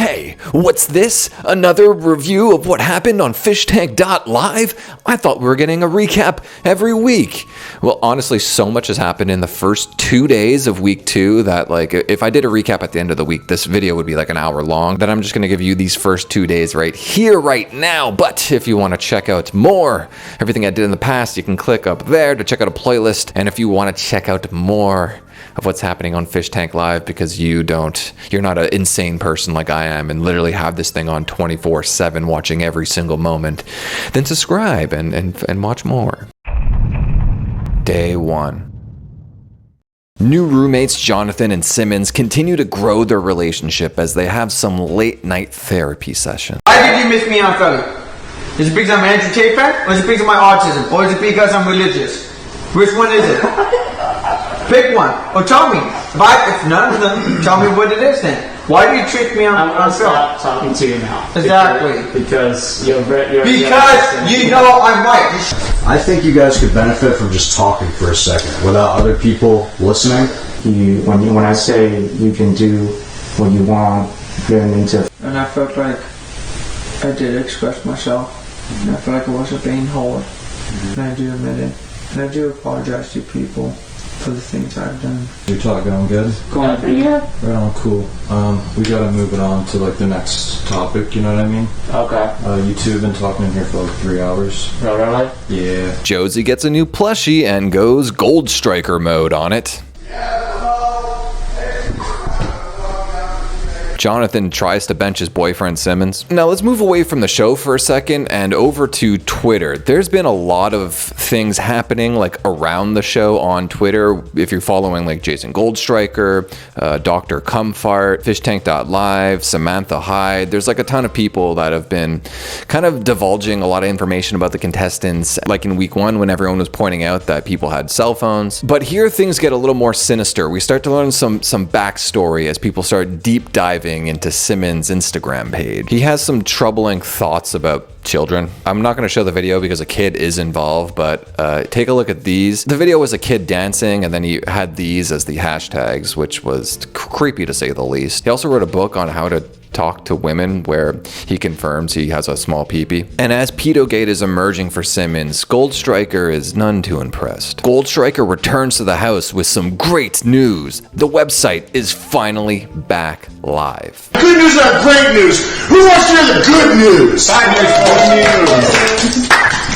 Hey, what's this? Another review of what happened on fishtank.live? I thought we were getting a recap every week. Well, honestly, so much has happened in the first 2 days of week 2 that, like, if I did a recap at the end of the week, this video would be like an hour long. Then I'm just going to give you these first 2 days right here, right now. But if you want to check out more, everything I did in the past, you can click up there to check out a playlist. And if you want to check out more of what's happening on Fish Tank Live, because you're not an insane person like I am and literally have this thing on 24/7 watching every single moment, then subscribe and watch more. Day 1. New roommates Jonathan and Simmons continue to grow their relationship as they have some late night therapy session. Why did you miss me on fella? Is it because I'm anti-K-Pack, or is it because of my autism, or is it because I'm religious? Which one is it? Pick one. Or tell me. If none of them, tell me what it is then. Why do you trick me on I'm gonna film? stop talking to you now. Exactly. Because you're because you know I'm right. I think you guys could benefit from just talking for a second without other people listening. When I say you can do what you want, you're into. And I felt like I did express myself. And I felt like I wasn't being heard. And I do admit it. And I do apologize to people for the things I've done. Your talk going good? Going pretty good. Right on, cool. We gotta move it on to like the next topic, you know what I mean? Okay. You two have been talking in here for like 3 hours. Oh, really? Yeah. Josie gets a new plushie and goes Gold Striker mode on it. Jonathan tries to bench his boyfriend Simmons. Now let's move away from the show for a second and over to Twitter. There's been a lot of things happening like around the show on Twitter. If you're following like Jason Goldstriker, Dr. Comfart, fishtank.live, Samantha Hyde, there's like a ton of people that have been kind of divulging a lot of information about the contestants, like in week 1 when everyone was pointing out that people had cell phones. But here things get a little more sinister. We start to learn some backstory as people start deep diving into Simmons' Instagram page. He has some troubling thoughts about children. I'm not going to show the video because a kid is involved, but take a look at these. The video was a kid dancing, and then he had these as the hashtags, which was creepy to say the least. He also wrote a book on how to talk to women where he confirms he has a small peepee. And as pedogate is emerging for Simmons, Goldstriker is none too impressed. Goldstriker returns to the house with some great news. The website is finally back live. Good news or great news? Who wants to hear the good news?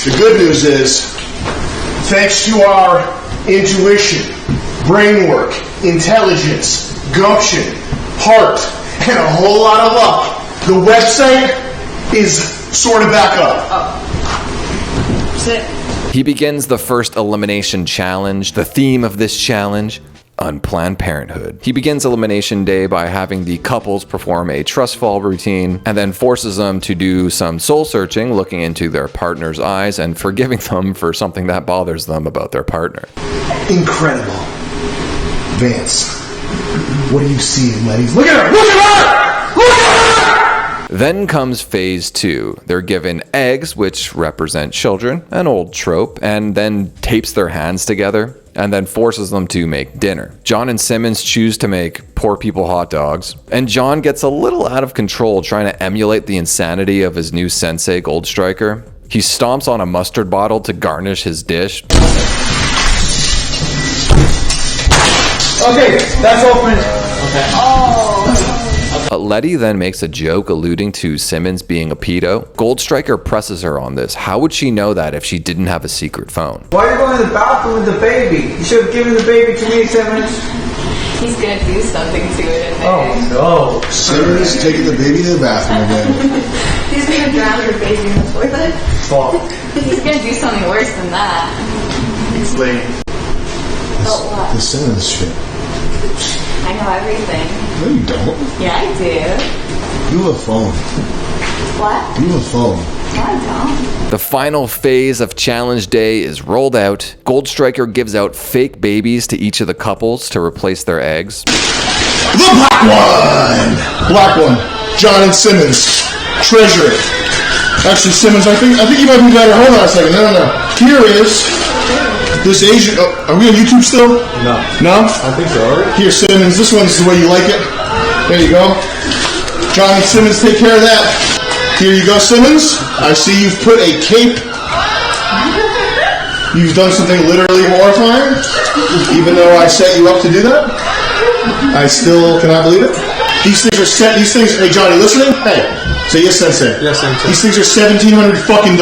The good news is, thanks to our intuition, brain work, intelligence, gumption, heart, and a whole lot of luck, the website is sort of back up. He begins the first elimination challenge. The theme of this challenge, Unplanned Parenthood. He begins elimination day by having the couples perform a trust fall routine and then forces them to do some soul searching, looking into their partner's eyes and forgiving them for something that bothers them about their partner. Incredible. Vance, what do you see in Letty's? Look at her! Look at her! Look at her! Then comes phase 2. They're given eggs, which represent children, an old trope, and then tapes their hands together and then forces them to make dinner. John and Simmons choose to make poor people hot dogs, and John gets a little out of control trying to emulate the insanity of his new sensei, Goldstriker. He stomps on a mustard bottle to garnish his dish. Okay, that's open. Okay. Oh. Letty then makes a joke alluding to Simmons being a pedo. Goldstriker presses her on this. How would she know that if she didn't have a secret phone? Why are you going to the bathroom with the baby? You should have given the baby to me, Simmons. He's gonna do something to it in there. Oh no. Simmons taking the baby to the bathroom again. He's gonna drown your baby in the toilet. Fuck. He's gonna do something worse than that. Explain. But what? The Simmons shit. I know everything. No, you don't. Yeah, I do. You have a phone. What? You have a phone. No, I don't. The final phase of challenge day is rolled out. Goldstriker gives out fake babies to each of the couples to replace their eggs. The black one! Black one. John and Simmons. Treasure it. Actually, Simmons, I think you might be better. Hold on a second. No. Here is this Asian. Oh, are we on YouTube still? No. No? I think so, alright? Here, Simmons. This one's the way you like it. There you go. Johnny Simmons, take care of that. Here you go, Simmons. I see you've put a cape. You've done something literally horrifying, even though I set you up to do that. I still cannot believe it. These things are set. These things. Hey, Johnny, listening? Hey, say yes, Sensei. Yes, Sensei. These things are $1,700 fucking.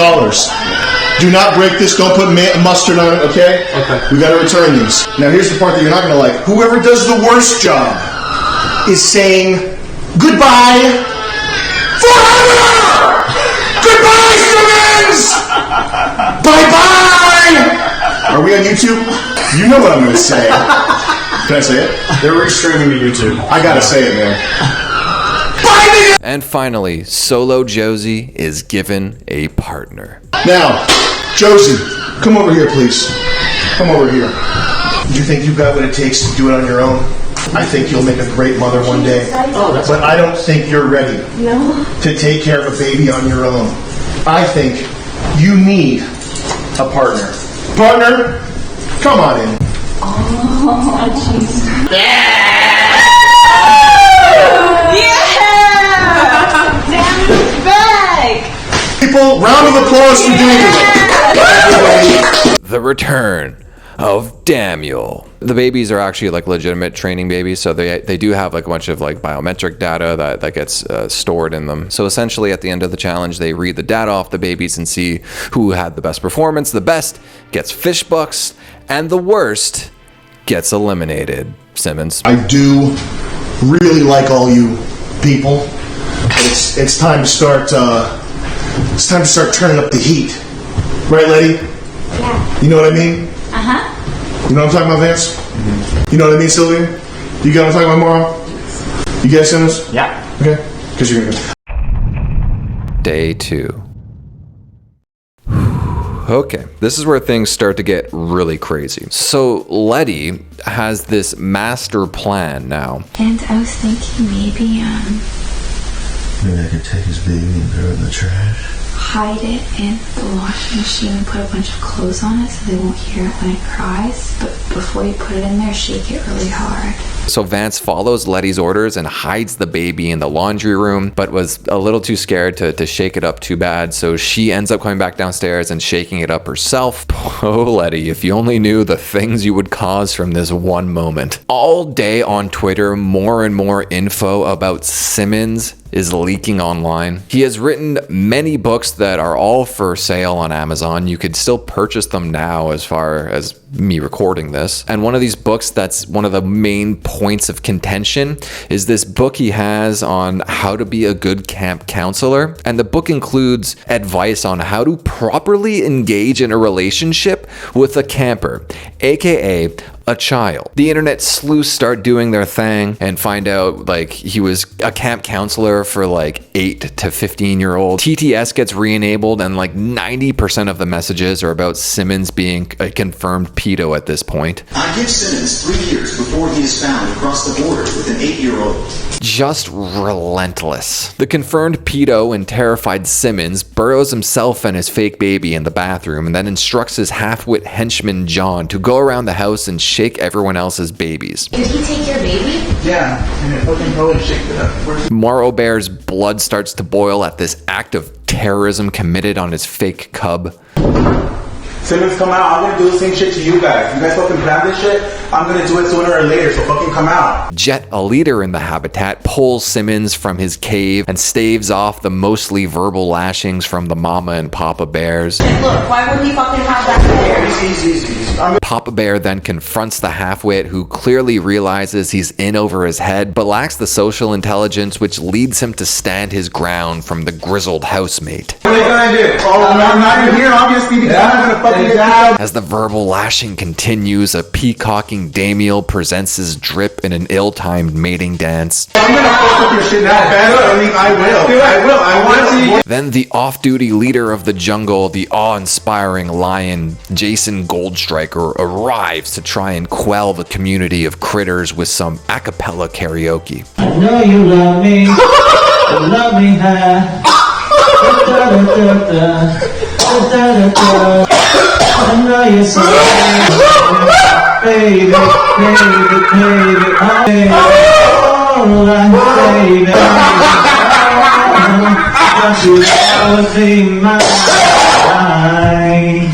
Do not break this. Don't put mustard on it. Okay. Okay. We got to return these. Now, here's the part that you're not gonna like. Whoever does the worst job is saying goodbye forever. Goodbye, Simmons. Bye bye. Are we on YouTube? You know what I'm gonna say. Can I say it? They're restreaming to YouTube. I gotta say it, man. And finally, Solo Josie is given a partner. Now, Josie, come over here, please. Come over here. Do you think you've got what it takes to do it on your own? I think you'll make a great mother one day. But I don't think you're ready to take care of a baby on your own. I think you need a partner. Partner, come on in. Oh, jeez. Yeah! Damn back! People, round of applause for doing it. The return of Damiel. The babies are actually like legitimate training babies, so they do have like a bunch of like biometric data that gets stored in them. So essentially at the end of the challenge, they read the data off the babies and see who had the best performance. The best gets fish bucks, and the worst gets eliminated. Simmons. I do really like all you people. It's time to start. It's time to start turning up the heat, right, Letty? Yeah. You know what I mean? Uh-huh. You know what I'm talking about, Vance? Mm-hmm. You know what I mean, Sylvia? You get what I'm talking about, Mauro? You guys send this? Yeah. Okay. Because you're gonna go. Day 2. Okay, this is where things start to get really crazy. So Letty has this master plan now. And I was thinking maybe Maybe I could take his baby and throw it in the trash. hide it in the washing machine and put a bunch of clothes on it so they won't hear it when it cries. But before you put it in there, shake it really hard. So Vance follows Letty's orders and hides the baby in the laundry room, but was a little too scared to shake it up too bad. So she ends up coming back downstairs and shaking it up herself. Oh, Letty, if you only knew the things you would cause from this one moment. All day on Twitter, more and more info about Simmons is leaking online. He has written many books that are all for sale on Amazon. You could still purchase them now as far as me recording this. And one of these books that's one of the main points of contention is this book he has on how to be a good camp counselor. And the book includes advice on how to properly engage in a relationship with a camper, aka a child. The internet sleuths start doing their thing and find out like he was a camp counselor for like 8 to 15-year-old. TTS gets re-enabled and like 90% of the messages are about Simmons being a confirmed pedo at this point. I give Simmons 3 years before he is found across the border with an 8-year-old. Just relentless. The confirmed pedo and terrified Simmons burrows himself and his fake baby in the bathroom and then instructs his half-wit henchman John to go around the house and shake everyone else's babies. Did he take your baby? Yeah, and it fucking probably shake it up. Morrow Bear's blood starts to boil at this act of terrorism committed on his fake cub. Simmons, come out. I'm gonna do the same shit to you guys. You guys fucking plan this shit, I'm gonna do it sooner or later, so fucking come out. Jet, a leader in the habitat, pulls Simmons from his cave and staves off the mostly verbal lashings from the mama and Papa Bears. Look, why would he fucking have that there? Easy. Papa Bear then confronts the half-wit, who clearly realizes he's in over his head, but lacks the social intelligence which leads him to stand his ground from the grizzled housemate. What are you gonna do? Oh, I'm not even here, obviously, because I'm gonna fucking get out. As the verbal lashing continues, a peacocking damiel presents his drip in an ill-timed mating dance. I'm gonna fuck up your shit that bad. I mean, I will. I want to see. Then the off-duty leader of the jungle, the awe-inspiring lion, Jason Goldstriker, arrives to try and quell the community of critters with some a cappella karaoke. I know you love me, you love me high. I know you're so baby, baby, baby, baby, oh, baby. I should elevate my mind.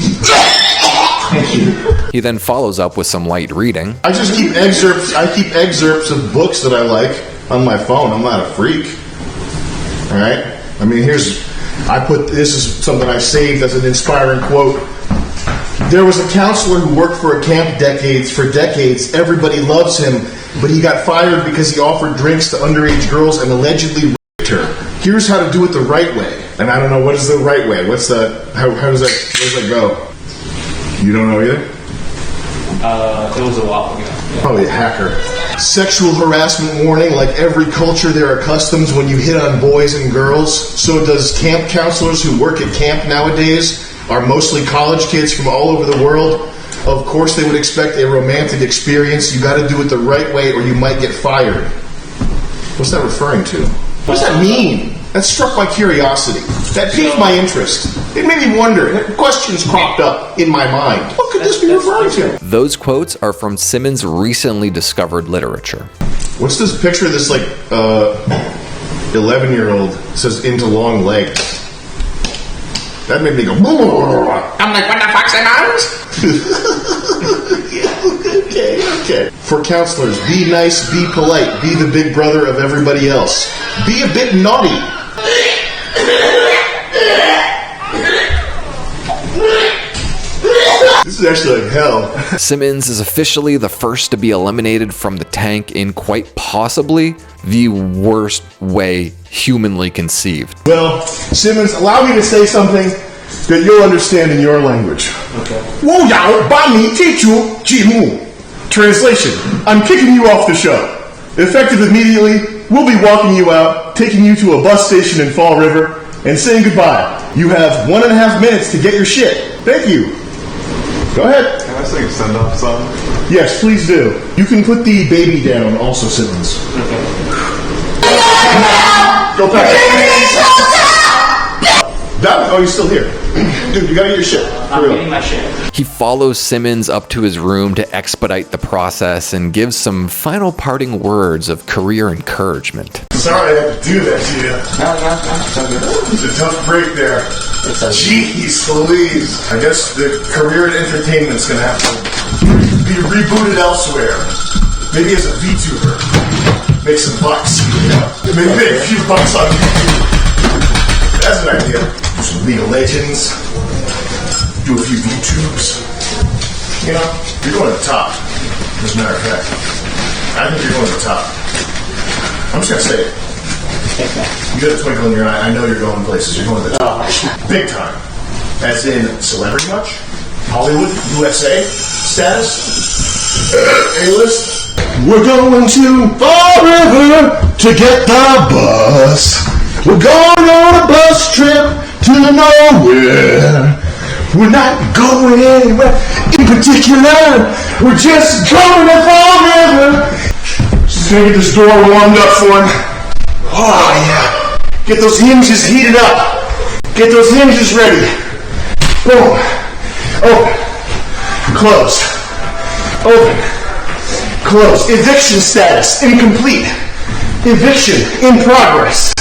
Thank you. He then follows up with some light reading. I just keep excerpts. I keep excerpts of books that I like on my phone. I'm not a freak. All right. I mean, this is something I saved as an inspiring quote. There was a counselor who worked for a camp for decades. Everybody loves him, but he got fired because he offered drinks to underage girls and allegedly raped her. Here's how to do it the right way. And I don't know, what is the right way? How does that go? You don't know either? It was a while ago. Probably a hacker. Sexual harassment warning. Like every culture, there are customs when you hit on boys and girls. So does camp counselors who work at camp nowadays are mostly college kids from all over the world. Of course, they would expect a romantic experience. You got to do it the right way or you might get fired. What's that referring to? What does that mean? That struck my curiosity. That piqued my interest. It made me wonder. Questions cropped up in my mind. What could this be referring to? Those quotes are from Simmons' recently discovered literature. What's this picture of this, 11-year-old says into long legs? That made me go, I'm like, what the fuck's an Okay. For counselors, be nice, be polite, be the big brother of everybody else. Be a bit naughty. This is actually like hell. Simmons is officially the first to be eliminated from the tank in quite possibly the worst way humanly conceived. Well, Simmons, allow me to say something that you'll understand in your language. Okay. Translation, I'm kicking you off the show. Effective immediately, we'll be walking you out, taking you to a bus station in Fall River, and saying goodbye. You have 1.5 minutes to get your shit. Thank you. Go ahead. Can I sing a send-off song? Yes, please do. You can put the baby down also, Simmons. Okay. Go back. Oh, you're still here. Dude, you gotta get your shit. I'm getting my shit. He follows Simmons up to his room to expedite the process and gives some final parting words of career encouragement. Sorry I had to do that to you. No. It's a tough break there. Jeez Louise. I guess the career in entertainment's gonna have to be rebooted elsewhere. Maybe as a VTuber. Make some bucks. Maybe make a few bucks on YouTube. That's an idea. Do some League of Legends. Do a few YouTubes. You know, you're going to the top. As a matter of fact. I think you're going to the top. I'm just going to say it. You got a twinkle in your eye. I know you're going places. You're going to the top. Big time. As in celebrity much? Hollywood? USA? Status? A-list? We're going to Fall River to get the bus. We're going on a bus trip to nowhere. We're not going anywhere in particular. We're just going to Fall River. Just gonna get this door warmed up for him. Oh yeah. Get those hinges heated up. Get those hinges ready. Boom. Open. Close. Open. Close. Eviction status incomplete. Eviction in progress.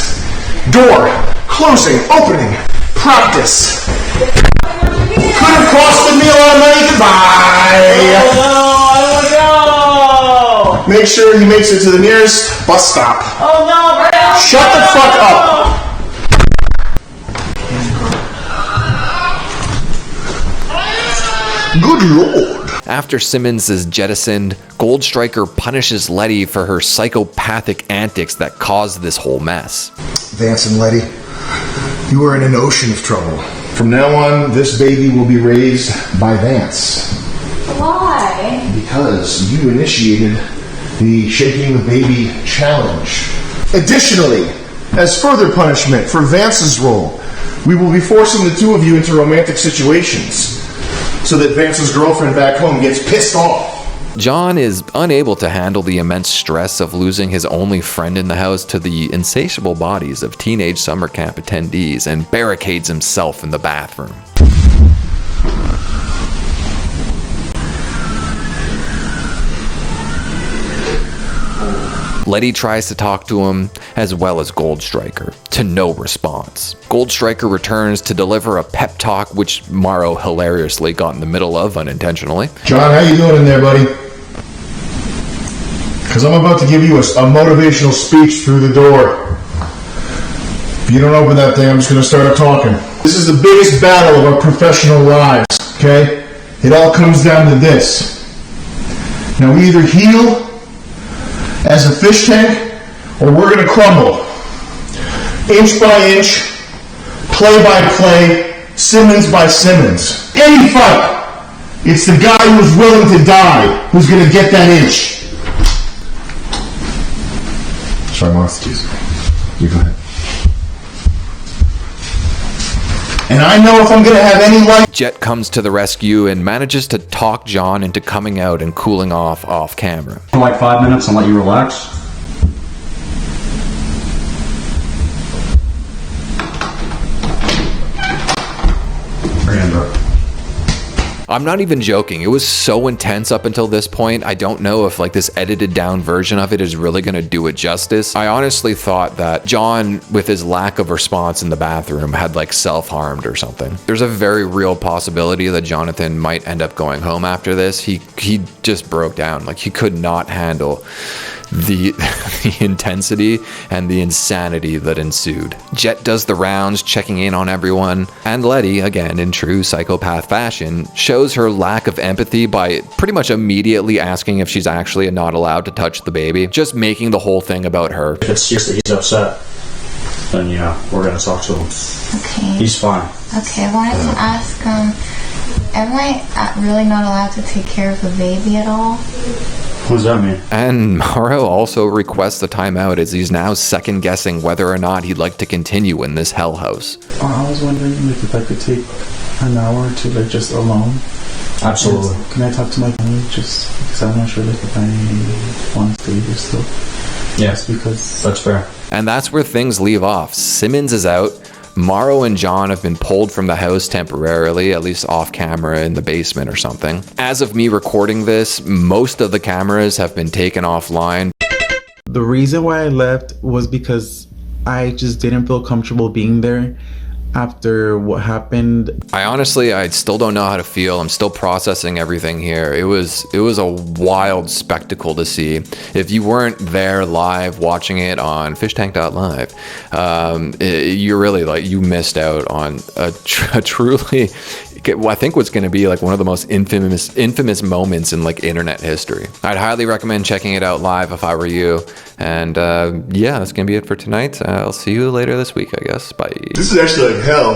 Door. Closing. Opening. Practice. Could have cost me a lot of money. Goodbye. Oh no! Make sure he makes it to the nearest bus stop. Oh no, bro! Shut the fuck up. Good lord. After Simmons is jettisoned, Goldstriker punishes Letty for her psychopathic antics that caused this whole mess. Vance and Letty, you are in an ocean of trouble. From now on, this baby will be raised by Vance. Why? Because you initiated the Shaking the Baby challenge. Additionally, as further punishment for Vance's role, we will be forcing the two of you into romantic situations so that Vance's girlfriend back home gets pissed off. John is unable to handle the immense stress of losing his only friend in the house to the insatiable bodies of teenage summer camp attendees and barricades himself in the bathroom. Letty tries to talk to him, as well as Goldstriker, to no response. Goldstriker returns to deliver a pep talk, which Morrow hilariously got in the middle of unintentionally. John, how you doing in there, buddy? Because I'm about to give you a motivational speech through the door. If you don't open that thing, I'm just going to start talking. This is the biggest battle of our professional lives, okay? It all comes down to this. Now, we either heal as a fish tank, or we're going to crumble. Inch by inch, play by play, Simmons by Simmons. Any fight, it's the guy who's willing to die who's going to get that inch. Sorry, Martha. You go ahead. And I know if I'm going to have any life... Jet comes to the rescue and manages to talk John into coming out and cooling off camera. For like 5 minutes and let you relax. I'm not even joking. It was so intense up until this point. I don't know if like this edited down version of it is really going to do it justice. I honestly thought that John, with his lack of response in the bathroom, had like self-harmed or something. There's a very real possibility that Jonathan might end up going home after this. He just broke down. Like he could not handle the intensity and the insanity that ensued. Jet does the rounds, checking in on everyone, and Letty, again in true psychopath fashion, shows her lack of empathy by pretty much immediately asking if she's actually not allowed to touch the baby, just making the whole thing about her. If it's just that he's upset, then yeah, we're gonna talk to him. Okay. He's fine. Okay, I wanted to ask, am I really not allowed to take care of the baby at all? What does that mean? And Morrow also requests a timeout as he's now second guessing whether or not he'd like to continue in this hell house. I was wondering like if I could take an hour or two, like just alone. Absolutely. Can I talk to my family just because I'm not sure like if I want to stay here still? Yes, because that's fair. And that's where things leave off. Simmons is out. Morrow and John have been pulled from the house temporarily, at least off camera in the basement or something. As of me recording this, most of the cameras have been taken offline. the reason why I left was because I just didn't feel comfortable being there after what happened. I still don't know how to feel. I'm still processing everything here. It was a wild spectacle to see. If you weren't there live watching it on fishtank.live, you're really you missed out on a truly, I think what's going to be like one of the most infamous moments in like internet history. I'd highly recommend checking it out live if I were you. And yeah, that's going to be it for tonight. I'll see you later this week, I guess. Bye. This is actually like hell.